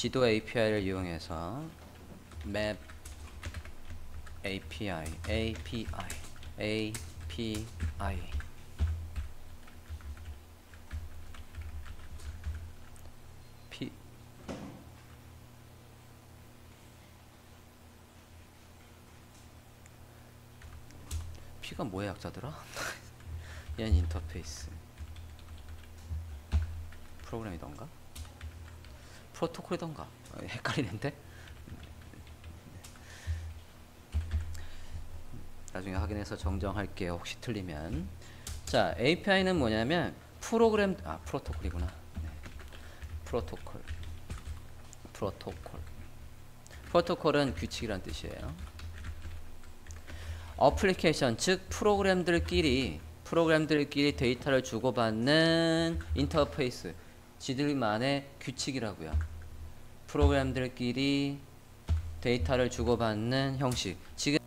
지도 API를 이용해서 map API P가 뭐의 약자더라? 얘는 인터페이스 프로그램이던가? 프로토콜이던가? 헷갈리는데? 나중에 확인해서 정정할게요. 혹시 틀리면. 자, API는 뭐냐면 프로토콜이구나. 네. 프로토콜은 규칙이란 뜻이에요. 어플리케이션, 즉 프로그램들끼리 데이터를 주고받는 인터페이스, 지들만의 규칙이라고요. 프로그램들끼리 데이터를 주고받는 형식. 지금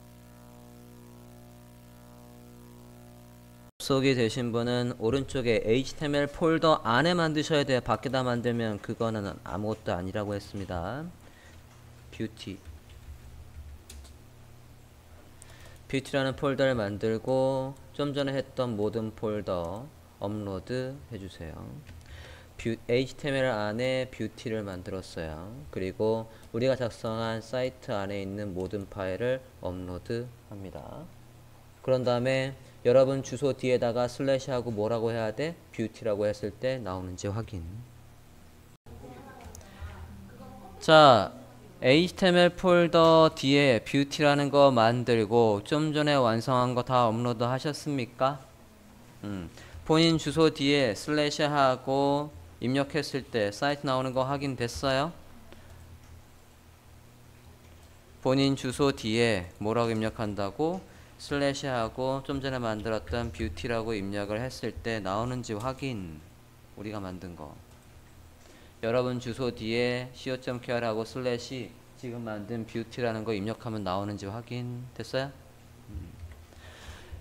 접속이 되신 분은 오른쪽에 HTML 폴더 안에 만드셔야 돼요. 밖에다 만들면 그거는 아무것도 아니라고 했습니다. 뷰티라는 폴더를 만들고 좀 전에 했던 모든 폴더 업로드 해주세요. HTML 안에 뷰티를 만들었어요. 그리고 우리가 작성한 사이트 안에 있는 모든 파일을 업로드 합니다. 그런 다음에 여러분 주소 뒤에다가 슬래시 하고 뭐라고 해야 돼? 뷰티라고 했을 때 나오는지 확인. 자, HTML 폴더 뒤에 뷰티라는 거 만들고 좀 전에 완성한 거 다 업로드 하셨습니까? 본인 주소 뒤에 슬래시 하고 입력했을 때 사이트 나오는 거 확인됐어요? 본인 주소 뒤에 뭐라고 입력한다고? 슬래시 하고 좀 전에 만들었던 뷰티라고 입력을 했을 때 나오는지 확인. 우리가 만든 거. 여러분 주소 뒤에 co.kr 하고 슬래시 지금 만든 뷰티라는 거 입력하면 나오는지 확인 됐어요?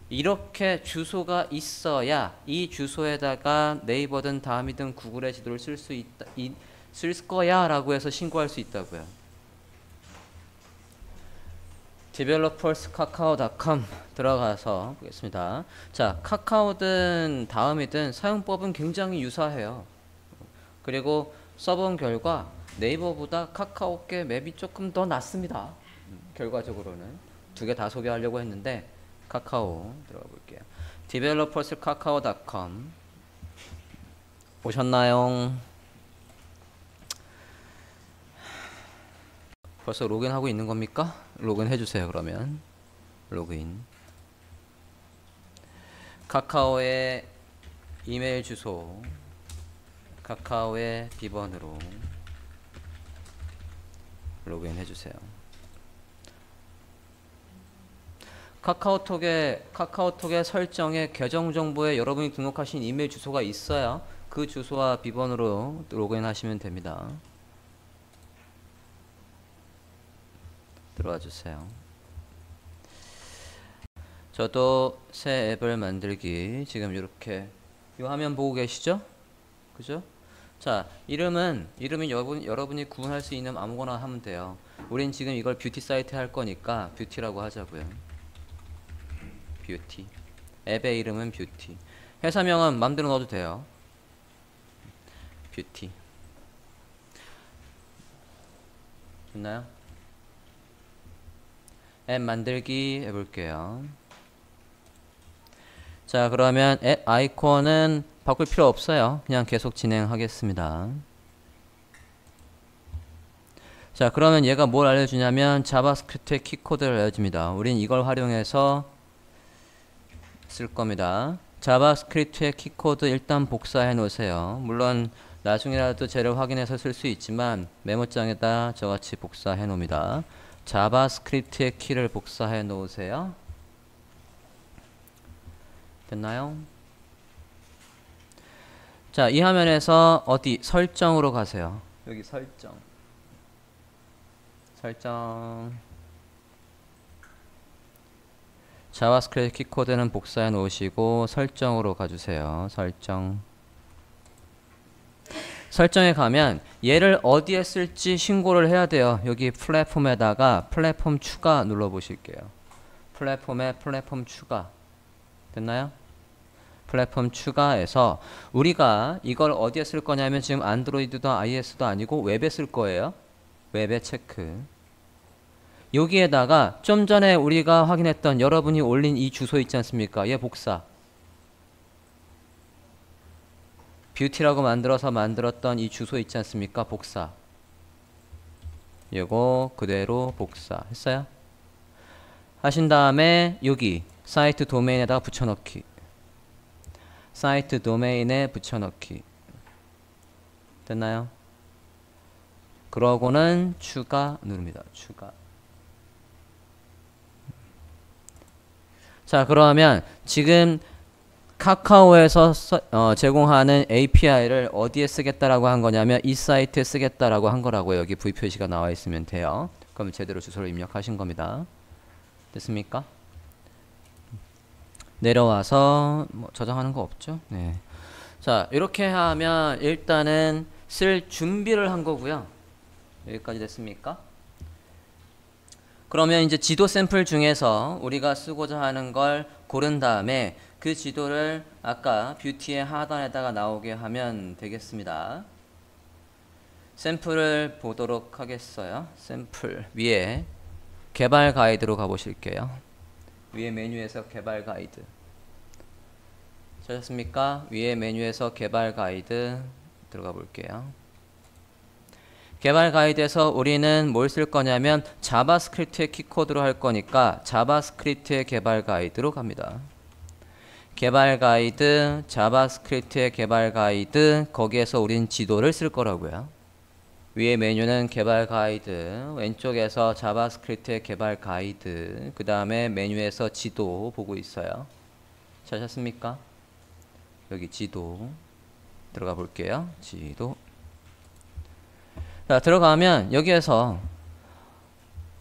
이렇게 주소가 있어야 이 주소에다가 네이버든 다음이든 구글의 지도를 쓸 거야 라고 해서 신고할 수 있다고요. developerskakao.com 들어가서 보겠습니다. 자, 카카오든 다음이든 사용법은 굉장히 유사해요. 그리고 써본 결과 네이버보다 카카오께 맵이 조금 더 낫습니다. 결과적으로는 두 개 다 소개하려고 했는데 카카오 들어가 볼게요. developerskakao.com 오셨나요? 벌써 로그인하고 있는 겁니까? 로그인 해주세요. 그러면 로그인. 카카오의 이메일 주소, 카카오의 비번으로 로그인 해주세요. 카카오톡의 설정에 계정 정보에 여러분이 등록하신 이메일 주소가 있어요. 그 주소와 비번으로 로그인 하시면 됩니다. 들어와 주세요. 저도 새 앱을 만들기 지금 이렇게 이 화면 보고 계시죠? 그죠? 자, 이름은 여러분이 구분할 수 있는 아무거나 하면 돼요. 우린 지금 이걸 뷰티 사이트 할 거니까 뷰티라고 하자고요. 뷰티. 앱의 이름은 뷰티. 회사명은 맘대로 넣어도 돼요. 뷰티. 됐나요? 앱 만들기 해볼게요. 자, 그러면 앱 아이콘은 바꿀 필요 없어요. 그냥 계속 진행하겠습니다. 자, 그러면 얘가 뭘 알려주냐면 자바스크립트의 키코드를 알려줍니다. 우린 이걸 활용해서 쓸 겁니다. 자바스크립트의 키코드 일단 복사해 놓으세요. 물론 나중에라도 쟤를 확인해서 쓸 수 있지만 메모장에다 저같이 복사해 놓습니다. 자바스크립트의 키를 복사해 놓으세요. 됐나요? 자, 이 화면에서 어디 설정으로 가세요. 여기 설정. 자바스크립트 키코드는 복사해 놓으시고 설정으로 가주세요. 설정. 설정에 가면 얘를 어디에 쓸지 신고를 해야 돼요. 여기 플랫폼에다가 플랫폼 추가 눌러 보실게요. 플랫폼에 플랫폼 추가 됐나요? 플랫폼 추가해서 우리가 이걸 어디에 쓸 거냐면 지금 안드로이드도 iOS도 아니고 웹에 쓸 거예요. 웹에 체크. 여기에다가 좀 전에 우리가 확인했던 여러분이 올린 이 주소 있지 않습니까? 얘 복사. 뷰티라고 만들었던 이 주소 있지 않습니까? 복사. 요거 그대로 복사 했어요. 하신 다음에 여기 사이트 도메인에다가 붙여넣기. 사이트 도메인에 붙여넣기. 됐나요? 그러고는 추가 누릅니다. 추가. 자, 그러면 지금 카카오에서 제공하는 API를 어디에 쓰겠다라고 한 거냐면 이 사이트에 쓰겠다라고 한 거라고요. 여기 V 표시가 나와 있으면 돼요. 그럼 제대로 주소를 입력하신 겁니다. 됐습니까? 내려와서 뭐 저장하는 거 없죠? 네. 자, 이렇게 하면 일단은 쓸 준비를 한 거고요. 여기까지 됐습니까? 그러면 이제 지도 샘플 중에서 우리가 쓰고자 하는 걸 고른 다음에 그 지도를 아까 뷰티의 하단에다가 나오게 하면 되겠습니다. 샘플을 보도록 하겠어요. 샘플 위에 개발 가이드로 가보실게요. 위에 메뉴에서 개발 가이드 찾았습니까? 위에 메뉴에서 개발 가이드 들어가 볼게요. 개발 가이드에서 우리는 뭘 쓸 거냐면 자바스크립트의 키코드로 할 거니까 자바스크립트의 개발 가이드로 갑니다. 개발 가이드, 자바스크립트의 개발 가이드, 거기에서 우린 지도를 쓸 거라고요. 위에 메뉴는 개발 가이드, 왼쪽에서 자바스크립트의 개발 가이드, 그 다음에 메뉴에서 지도 보고 있어요. 찾았습니까? 여기 지도 들어가 볼게요. 지도. 자, 들어가면 여기에서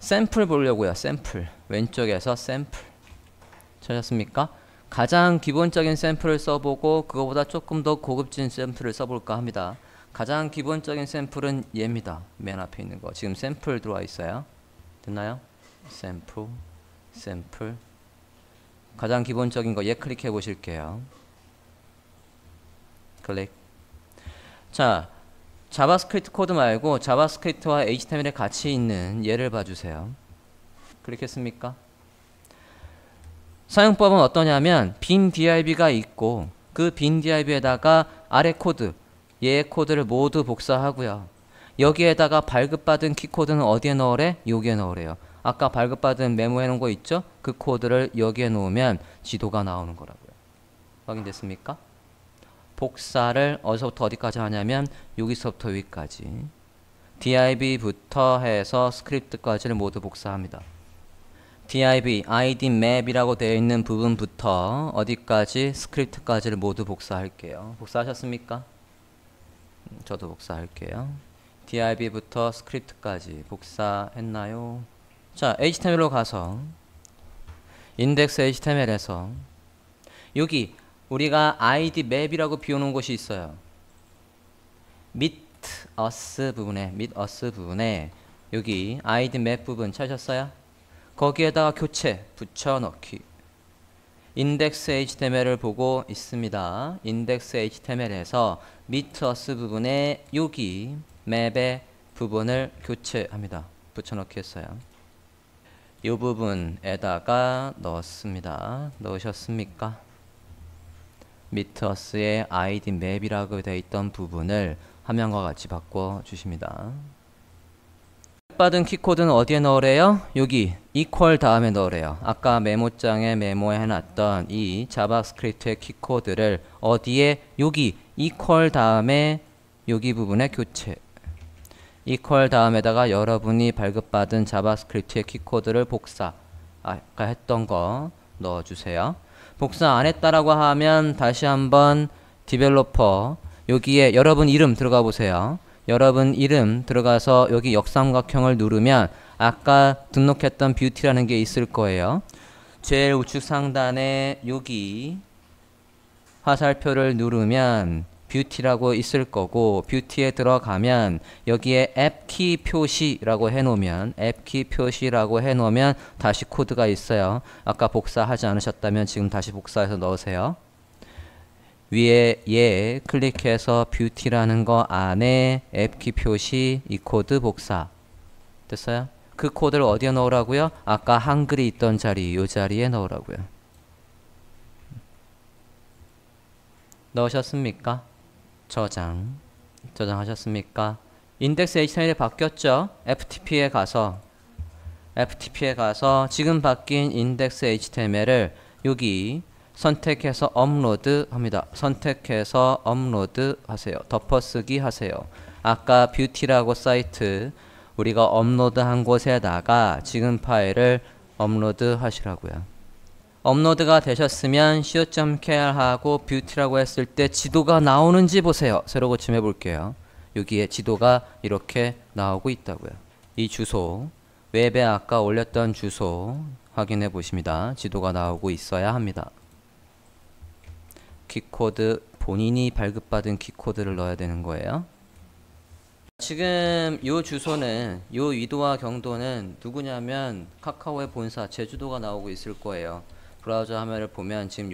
샘플 보려고요. 샘플. 왼쪽에서 샘플. 찾았습니까? 가장 기본적인 샘플을 써보고 그거보다 조금 더 고급진 샘플을 써볼까 합니다. 가장 기본적인 샘플은 얘입니다. 맨 앞에 있는 거. 지금 샘플 들어와 있어요. 됐나요? 샘플, 샘플. 가장 기본적인 거 얘 클릭해 보실게요. 클릭. 자, 자바스크립트 코드 말고 자바스크립트와 HTML에 같이 있는 얘를 봐주세요. 클릭했습니까? 사용법은 어떠냐면 빈 DIB가 있고 그 빈 DIB에다가 아래 코드, 얘의 코드를 모두 복사하고요. 여기에다가 발급받은 키코드는 어디에 넣으래? 여기에 넣으래요. 아까 발급받은 메모해 놓은 거 있죠? 그 코드를 여기에 놓으면 지도가 나오는 거라고요. 확인됐습니까? 복사를 어디서부터 어디까지 하냐면 여기서부터 여기까지 DIB부터 해서 스크립트까지를 모두 복사합니다. DIB, ID map이라고 되어 있는 부분부터 어디까지 스크립트까지를 모두 복사할게요. 복사하셨습니까? 저도 복사할게요. DIB부터 스크립트까지 복사했나요? 자, HTML로 가서 인덱스 HTML에서 여기 우리가 ID map이라고 비워놓은 곳이 있어요. meet us 부분에 여기 ID map 부분 찾으셨어요? 거기에다가 교체 붙여넣기. 인덱스 HTML을 보고 있습니다. 인덱스 HTML에서 meet us 부분에 여기 맵의 부분을 교체합니다. 붙여넣기 했어요. 이 부분에다가 넣었습니다. 넣으셨습니까? meet us의 ID map이라고 되어 있던 부분을 화면과 같이 바꿔주십니다. 받은 키코드는 어디에 넣으래요? 여기 equal 다음에 넣으래요. 아까 메모장에 메모해 놨던 이 자바스크립트의 키코드를 어디에? 여기 equal 다음에 여기 부분에 교체. equal 다음에다가 여러분이 발급받은 자바스크립트의 키코드를 복사. 아까 했던 거 넣어주세요. 복사 안 했다라고 하면 다시 한번 디벨로퍼 여기에 여러분 이름 들어가 보세요. 여러분 이름 들어가서 여기 역삼각형을 누르면 아까 등록했던 뷰티라는 게 있을 거예요. 제일 우측 상단에 여기 화살표를 누르면 뷰티라고 있을 거고 뷰티에 들어가면 여기에 앱키 표시라고 해놓으면 앱키 표시라고 해놓으면 다시 코드가 있어요. 아까 복사하지 않으셨다면 지금 다시 복사해서 넣으세요. 위에 얘 클릭해서 뷰티라는 거 안에 앱키 표시 이 코드 복사 됐어요? 그 코드를 어디에 넣으라고요? 아까 한글이 있던 자리 이 자리에 넣으라고요. 넣으셨습니까? 저장하셨습니까? 인덱스 HTML이 바뀌었죠? FTP에 가서 지금 바뀐 인덱스 HTML을 여기 선택해서 업로드 합니다. 선택해서 업로드 하세요. 덮어쓰기 하세요. 아까 뷰티라고 사이트 우리가 업로드한 곳에다가 지금 파일을 업로드 하시라고요. 업로드가 되셨으면 co.kr 하고 뷰티라고 했을 때 지도가 나오는지 보세요. 새로 고침해 볼게요. 여기에 지도가 이렇게 나오고 있다고요. 이 주소 웹에 아까 올렸던 주소 확인해 보십니다. 지도가 나오고 있어야 합니다. 키코드 본인이 발급받은 키코드를 넣어야 되는 거예요. 지금 요 주소는 요 위도와 경도는 누구냐면 카카오의 본사 제주도가 나오고 있을 거예요. 브라우저 화면을 보면 지금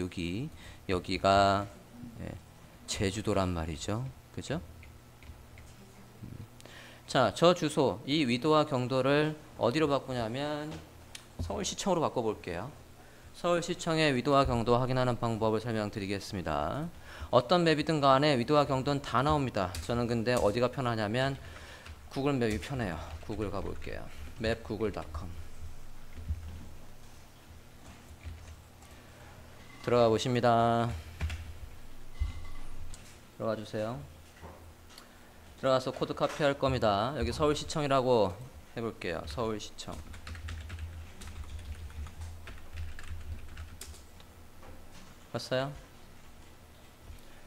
여기가 제주도란 말이죠. 그죠? 자, 저 주소 이 위도와 경도를 어디로 바꾸냐면 서울시청으로 바꿔볼게요. 서울시청의 위도와 경도 확인하는 방법을 설명드리겠습니다. 어떤 맵이든 간에 위도와 경도는 다 나옵니다. 저는 근데 어디가 편하냐면 구글 맵이 편해요. 구글 가볼게요. mapgoogle.com 들어가 보십니다. 들어가 주세요. 들어가서 코드 카피할 겁니다. 여기 서울시청이라고 해볼게요. 서울시청. 봤어요?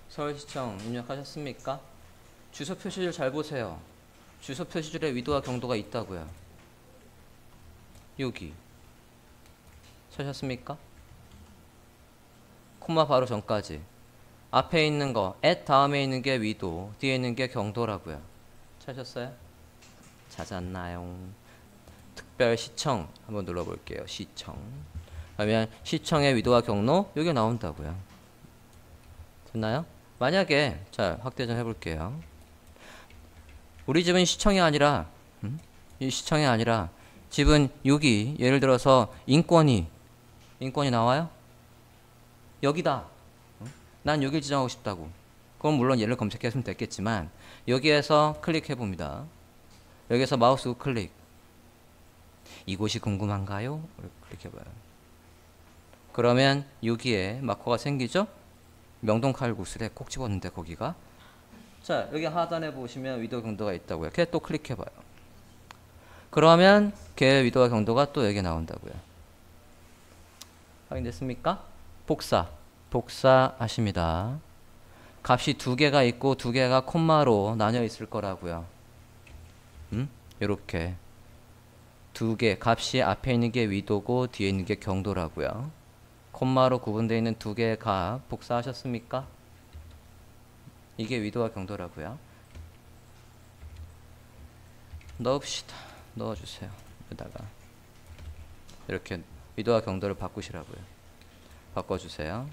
서울시청 입력하셨습니까? 주소 표시줄 잘 보세요. 주소 표시줄에 위도와 경도가 있다고요. 여기 찾으셨습니까? 콤마 바로 전까지 앞에 있는 거 at 다음에 있는 게 위도 뒤에 있는 게 경도라고요. 찾으셨어요? 찾았나요? 특별시청 한번 눌러볼게요. 시청 그러면 시청의 위도와 경로 여기 나온다고요. 됐나요? 만약에 자 확대 좀 해볼게요. 우리 집은 시청이 아니라 이 시청이 아니라 집은 여기 예를 들어서 인권이 나와요? 여기다. 난 여길 지정하고 싶다고. 그럼 물론 얘를 검색했으면 됐겠지만 여기에서 클릭해 봅니다. 여기서 마우스 우클릭. 이곳이 궁금한가요? 클릭해봐요. 그러면 여기에 마커가 생기죠? 명동 칼국수에 콕 집었는데 거기가. 자 여기 하단에 보시면 위도 경도가 있다고요. 걔 또 클릭해봐요. 그러면 걔 위도와 경도가 또 여기 나온다고요. 확인됐습니까? 복사하십니다. 값이 두 개가 있고 두 개가 콤마로 나뉘어 있을 거라고요. 요렇게 두 개 값이 앞에 있는 게 위도고 뒤에 있는 게 경도라고요. 콤마로 구분되어 있는 두 개의 값 복사하셨습니까? 이게 위도와 경도라고요. 넣읍시다. 넣어주세요. 여기다가 이렇게 위도와 경도를 바꾸시라고요. 바꿔주세요.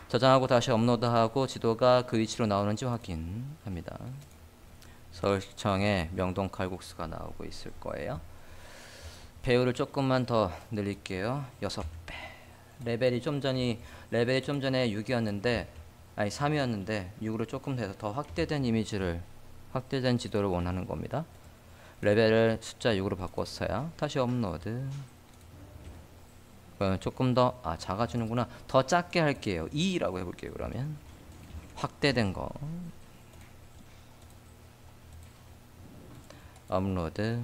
저장하고 다시 업로드하고 지도가 그 위치로 나오는지 확인합니다. 서울시청에 명동 칼국수가 나오고 있을 거예요. 배율을 조금만 더 늘릴게요. 6배. 레벨이 좀 전에 6이었는데 아니 3이었는데 6으로 조금 더 확대된 이미지를 확대된 지도를 원하는 겁니다. 레벨을 숫자 6으로 바꿨어요. 다시 업로드. 조금 더 작아지는구나. 더 작게 할게요. 2라고 해볼게요. 그러면 확대된 거 업로드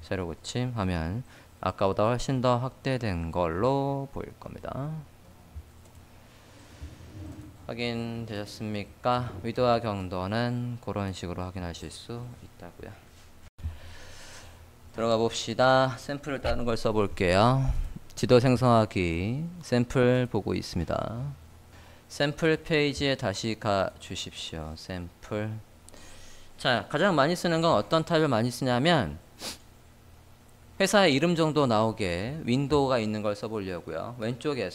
새로 고침 하면 아까보다 훨씬 더 확대된 걸로 보일 겁니다. 확인되셨습니까? 위도와 경도는 그런 식으로 확인하실 수 있다고요. 들어가 봅시다. 샘플을 따는 걸 써볼게요. 지도 생성하기 샘플 보고 있습니다. 샘플 페이지에 다시 가 주십시오. 샘플. 자, 가장 많이 쓰는 건 어떤 타입을 많이 쓰냐면 회사의 이름 정도 나오게 윈도우가 있는 걸 써보려고요. 왼쪽에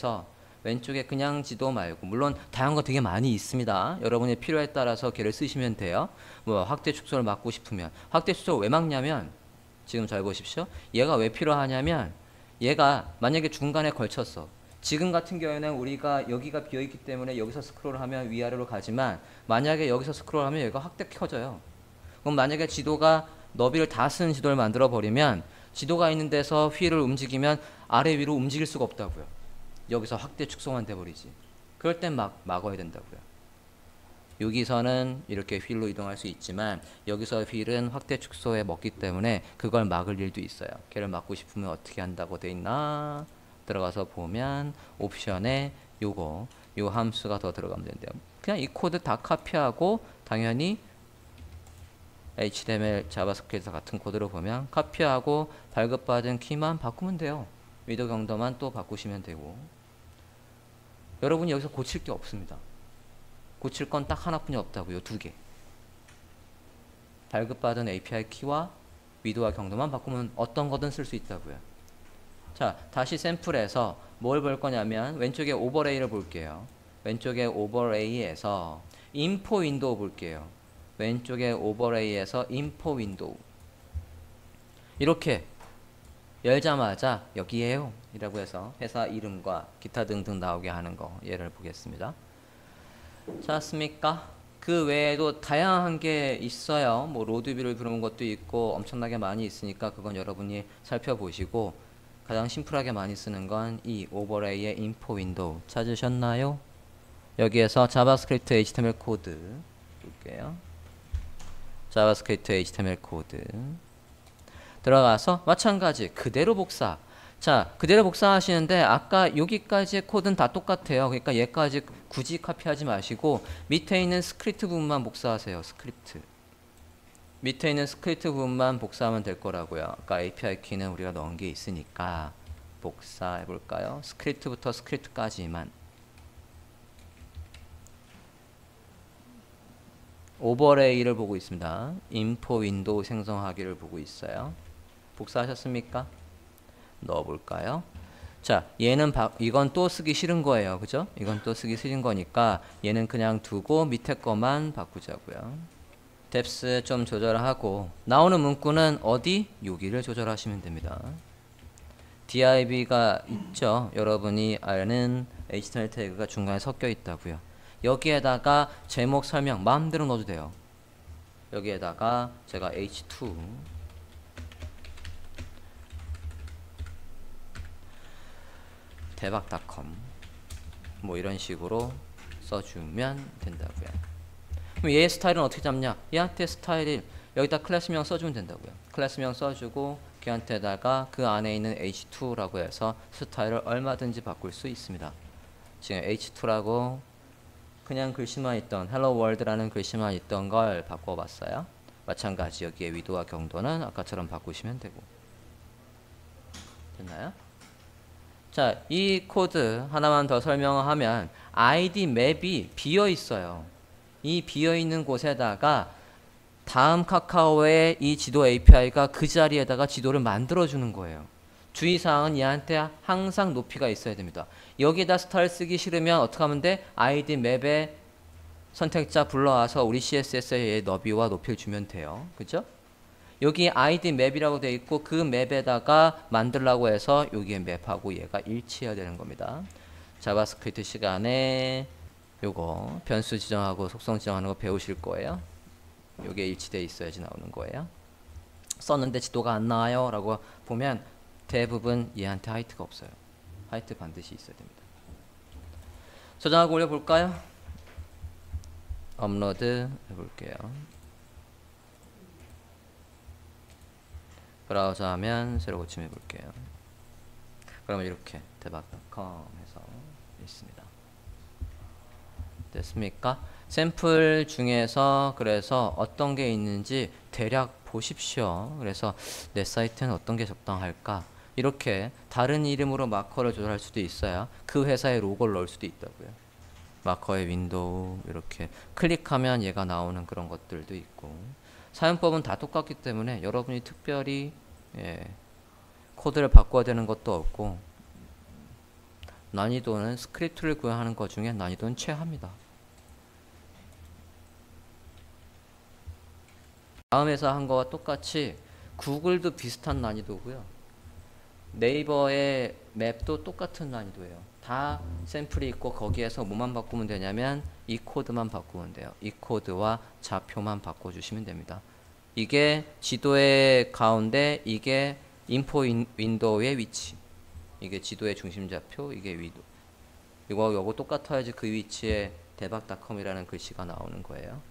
그냥 지도 말고, 물론 다양한 거 되게 많이 있습니다. 여러분의 필요에 따라서 걔를 쓰시면 돼요. 뭐 확대 축소를 막고 싶으면. 확대 축소를 왜 막냐면, 지금 잘 보십시오. 얘가 왜 필요하냐면, 얘가 만약에 중간에 걸쳤어. 지금 같은 경우에는 우리가 여기가 비어있기 때문에 여기서 스크롤하면 위아래로 가지만, 만약에 여기서 스크롤하면 얘가 확대 켜져요. 그럼 만약에 지도가 너비를 다 쓰는 지도를 만들어 버리면 지도가 있는 데서 휠을 움직이면 아래 위로 움직일 수가 없다고요. 여기서 확대 축소만 돼버리지. 그럴 땐 막아야 된다고요. 여기서는 이렇게 휠로 이동할 수 있지만 여기서 휠은 확대 축소에 먹기 때문에 그걸 막을 일도 있어요. 걔를 막고 싶으면 어떻게 한다고 돼 있나? 들어가서 보면 옵션에 요 함수가 더 들어가면 된대요. 그냥 이 코드 다 카피하고 당연히 HTML, 자바스크립트 같은 코드로 보면 카피하고 발급받은 키만 바꾸면 돼요. 위도 경도만 또 바꾸시면 되고. 여러분이 여기서 고칠 게 없습니다. 고칠 건 딱 하나뿐이 없다고요. 2개. 발급받은 API 키와 위도와 경도만 바꾸면 어떤 거든 쓸 수 있다고요. 자, 다시 샘플에서 뭘 볼 거냐면 왼쪽에 오버레이를 볼게요. 왼쪽에 오버레이에서 인포 윈도우 볼게요. 왼쪽에 오버레이에서 인포 윈도우. 이렇게 열자마자 여기에요 이라고 해서 회사 이름과 기타 등등 나오게 하는 거 예를 보겠습니다. 자,습니까? 그 외에도 다양한 게 있어요. 뭐 로드뷰를 부르는 것도 있고 엄청나게 많이 있으니까 그건 여러분이 살펴보시고, 가장 심플하게 많이 쓰는 건 이 오버레이의 인포 윈도우 찾으셨나요? 여기에서 자바스크립트 HTML 코드 볼게요. 자바스크립트 HTML 코드 들어가서 마찬가지 그대로 복사. 자, 그대로 복사하시는데 아까 여기까지의 코드는 다 똑같아요. 그러니까 얘까지 굳이 카피하지 마시고 밑에 있는 스크립트 부분만 복사하세요. 스크립트. 밑에 있는 스크립트 부분만 복사하면 될 거라고요. 아까 API 키는 우리가 넣은 게 있으니까 복사해 볼까요? 스크립트부터 스크립트까지만. 오버레이를 보고 있습니다. 인포 윈도우 생성하기를 보고 있어요. 복사하셨습니까? 넣어볼까요? 자, 얘는 이건 또 쓰기 싫은 거예요. 그죠? 이건 또 쓰기 싫은 거니까 얘는 그냥 두고 밑에 거만 바꾸자고요. 뎁스 좀 조절하고 나오는 문구는 어디? 여기를 조절하시면 됩니다. div가 있죠. 여러분이 아는 HTML 태그가 중간에 섞여 있다고요. 여기에다가 제목 설명 마음대로 넣어도 돼요. 여기에다가 제가 h2 대박닷컴 뭐 이런 식으로 써주면 된다고요. 그럼 얘의 스타일은 어떻게 잡냐? 얘한테 스타일 여기다 클래스명 써주면 된다고요. 클래스명 써주고 걔한테다가 그 안에 있는 h2라고 해서 스타일을 얼마든지 바꿀 수 있습니다. 지금 h2라고 그냥 글씨만 있던 Hello World라는 글씨만 있던 걸 바꿔봤어요. 마찬가지 여기에 위도와 경도는 아까처럼 바꾸시면 되고. 됐나요? 자, 이 코드 하나만 더 설명하면 ID 맵이 비어 있어요. 이 비어 있는 곳에다가 다음 카카오의 이 지도 API가 그 자리에다가 지도를 만들어 주는 거예요. 주의사항은 얘한테 항상 높이가 있어야 됩니다. 여기다 스타일 쓰기 싫으면 어떻게 하면 돼? ID 맵에 선택자 불러와서 우리 CSS에 너비와 높이를 주면 돼요. 그죠? 여기 ID 맵이라고 되어 있고 그 맵에다가 만들라고 해서 여기에 맵하고 얘가 일치해야 되는 겁니다. 자바스크립트 시간에 요거 변수 지정하고 속성 지정하는 거 배우실 거예요. 요게 일치되어 있어야지 나오는 거예요. 썼는데 지도가 안 나와요 라고 보면 대부분 얘한테 하이트가 없어요. 하이트 반드시 있어야 됩니다. 저장하고 올려볼까요? 업로드 해볼게요. 브라우저 하면 새로 고침해 볼게요. 그러면 이렇게 대박닷컴 해서 있습니다. 됐습니까? 샘플 중에서 그래서 어떤 게 있는지 대략 보십시오. 그래서 내 사이트는 어떤 게 적당할까? 이렇게 다른 이름으로 마커를 조절할 수도 있어요. 그 회사의 로고를 넣을 수도 있다고요. 마커의 윈도우 이렇게 클릭하면 얘가 나오는 그런 것들도 있고, 사용법은 다 똑같기 때문에 여러분이 특별히 코드를 바꿔야 되는 것도 없고, 난이도는 스크립트를 구현하는 것 중에 난이도는 최하입니다. 다음에서 한 거와 똑같이 구글도 비슷한 난이도고요. 네이버의 맵도 똑같은 난이도예요. 다 샘플이 있고 거기에서 뭐만 바꾸면 되냐면 이 코드만 바꾸면 돼요. 이 코드와 좌표만 바꿔주시면 됩니다. 이게 지도의 가운데, 이게 인포 윈도우의 위치, 이게 지도의 중심 좌표, 이게 위도. 요거 똑같아야지 그 위치에 대박닷컴이라는 글씨가 나오는 거예요.